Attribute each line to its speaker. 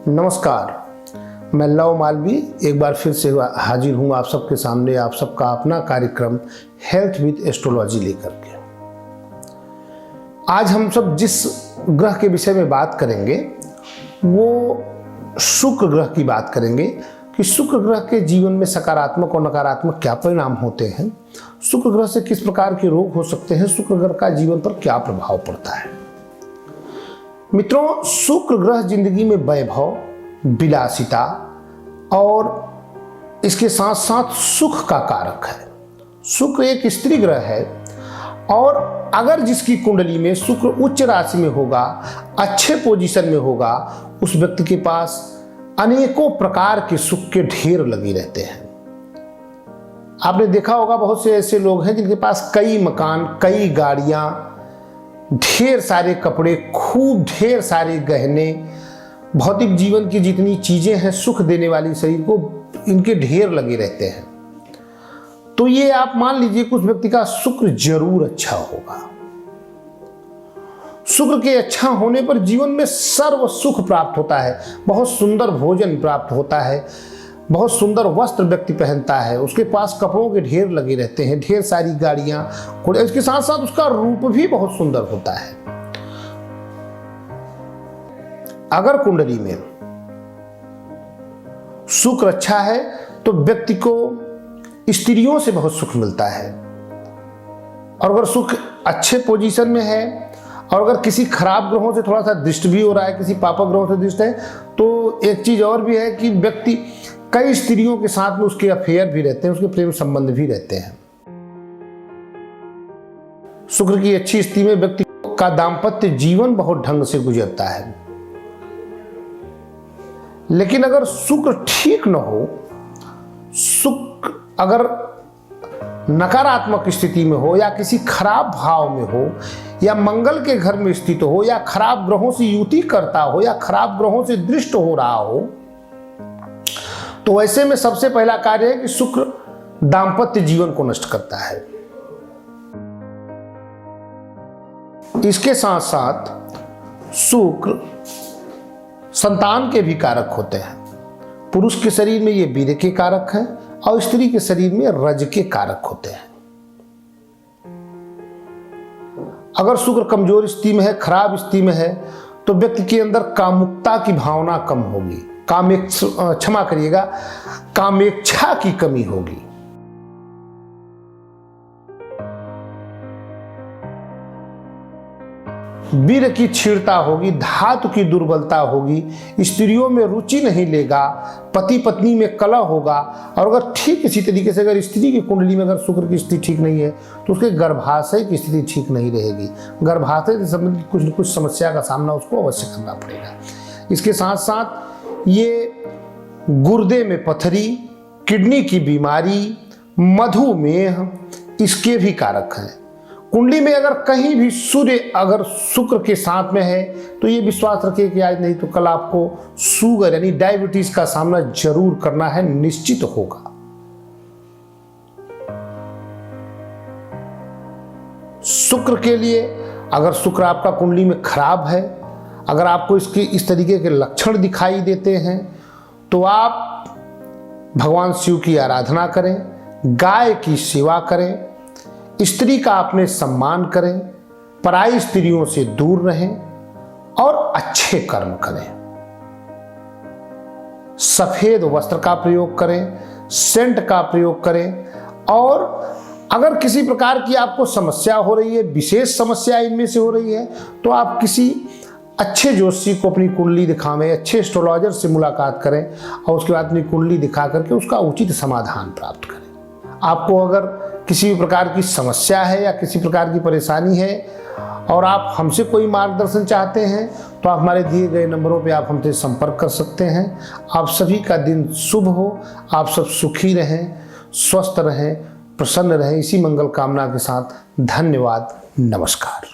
Speaker 1: नमस्कार, मैं लव मालवी एक बार फिर से हाजिर हूँ आप सबके सामने, आप सबका अपना कार्यक्रम हेल्थ विद एस्ट्रोलॉजी लेकर के। आज हम सब जिस ग्रह के विषय में बात करेंगे वो शुक्र ग्रह की बात करेंगे कि शुक्र ग्रह के जीवन में सकारात्मक और नकारात्मक क्या परिणाम होते हैं, शुक्र ग्रह से किस प्रकार के रोग हो सकते हैं, शुक्र ग्रह का जीवन पर क्या प्रभाव पड़ता है। मित्रों, शुक्र ग्रह जिंदगी में वैभव, विलासिता और इसके साथ साथ सुख का कारक है। शुक्र एक स्त्री ग्रह है और अगर जिसकी कुंडली में शुक्र उच्च राशि में होगा, अच्छे पोजीशन में होगा, उस व्यक्ति के पास अनेकों प्रकार के सुख के ढेर लगे रहते हैं। आपने देखा होगा बहुत से ऐसे लोग हैं जिनके पास कई मकान, कई गाड़ियां, ढेर सारे कपड़े, खूब ढेर सारे गहने, भौतिक जीवन की जितनी चीजें हैं सुख देने वाली शरीर को, इनके ढेर लगे रहते हैं। तो ये आप मान लीजिए कि उस व्यक्ति का शुक्र जरूर अच्छा होगा। शुक्र के अच्छा होने पर जीवन में सर्व सुख प्राप्त होता है, बहुत सुंदर भोजन प्राप्त होता है, बहुत सुंदर वस्त्र व्यक्ति पहनता है, उसके पास कपड़ों के ढेर लगे रहते हैं, ढेर सारी गाड़ियां, इसके साथ साथ उसका रूप भी बहुत सुंदर होता है। अगर कुंडली में शुक्र अच्छा है तो व्यक्ति को स्त्रियों से बहुत सुख मिलता है, और अगर शुक्र अच्छे पोजीशन में है और अगर किसी खराब ग्रहों से थोड़ा सा दृष्ट भी हो रहा है, किसी पापक ग्रहों से दृष्ट है, तो एक चीज और भी है कि व्यक्ति कई स्त्रियों के साथ में उसके अफेयर भी रहते हैं, उसके प्रेम संबंध भी रहते हैं। शुक्र की अच्छी स्थिति में व्यक्ति का दाम्पत्य जीवन बहुत ढंग से गुजरता है। लेकिन अगर शुक्र ठीक न हो, शुक्र अगर नकारात्मक स्थिति में हो या किसी खराब भाव में हो या मंगल के घर में स्थित हो या खराब ग्रहों से युति करता हो या खराब ग्रहों से दृष्ट हो रहा हो, तो ऐसे में सबसे पहला कार्य है कि शुक्र दाम्पत्य जीवन को नष्ट करता है। इसके साथ साथ शुक्र संतान के भी कारक होते हैं। पुरुष के शरीर में ये वीर्य के कारक हैं और स्त्री के शरीर में रज के कारक होते हैं। अगर शुक्र कमजोर स्थिति में है, खराब स्थिति में है, तो व्यक्ति के अंदर कामुकता की भावना कम होगी, कामेच्छा की कमी होगी। वीर्य की क्षीणता होगी, धातु की दुर्बलता होगी, स्त्रियों में रुचि नहीं लेगा, पति पत्नी में कलह होगा। और अगर ठीक इसी तरीके से अगर स्त्री की कुंडली में अगर शुक्र की स्थिति ठीक नहीं है तो उसके गर्भाशय की स्थिति ठीक नहीं रहेगी। गर्भाशय से संबंधित कुछ न कुछ समस्या का सामना उसको अवश्य करना पड़ेगा। इसके साथ साथ ये गुर्दे में पथरी, किडनी की बीमारी, मधुमेह, इसके भी कारक हैं। कुंडली में अगर कहीं भी सूर्य अगर शुक्र के साथ में है तो ये विश्वास रखिए कि आज नहीं तो कल आपको शुगर यानी डायबिटीज का सामना जरूर करना है, निश्चित होगा। शुक्र के लिए अगर शुक्र आपका कुंडली में खराब है, अगर आपको इसके इस तरीके के लक्षण दिखाई देते हैं, तो आप भगवान शिव की आराधना करें, गाय की सेवा करें, स्त्री का अपने सम्मान करें, पराई स्त्रियों से दूर रहें और अच्छे कर्म करें। सफेद वस्त्र का प्रयोग करें, सेंट का प्रयोग करें, और अगर किसी प्रकार की आपको समस्या हो रही है, विशेष समस्या इनमें से हो रही है, तो आप किसी अच्छे ज्योतिषी को अपनी कुंडली दिखावें, अच्छे एस्ट्रोलॉजर से मुलाकात करें और उसके बाद अपनी कुंडली दिखा करके उसका उचित समाधान प्राप्त करें। आपको अगर किसी भी प्रकार की समस्या है या किसी प्रकार की परेशानी है और आप हमसे कोई मार्गदर्शन चाहते हैं, तो आप हमारे दिए गए नंबरों पे आप हमसे संपर्क कर सकते हैं। आप सभी का दिन शुभ हो, आप सब सुखी रहें, स्वस्थ रहें, प्रसन्न रहें, इसी मंगल कामना के साथ धन्यवाद, नमस्कार।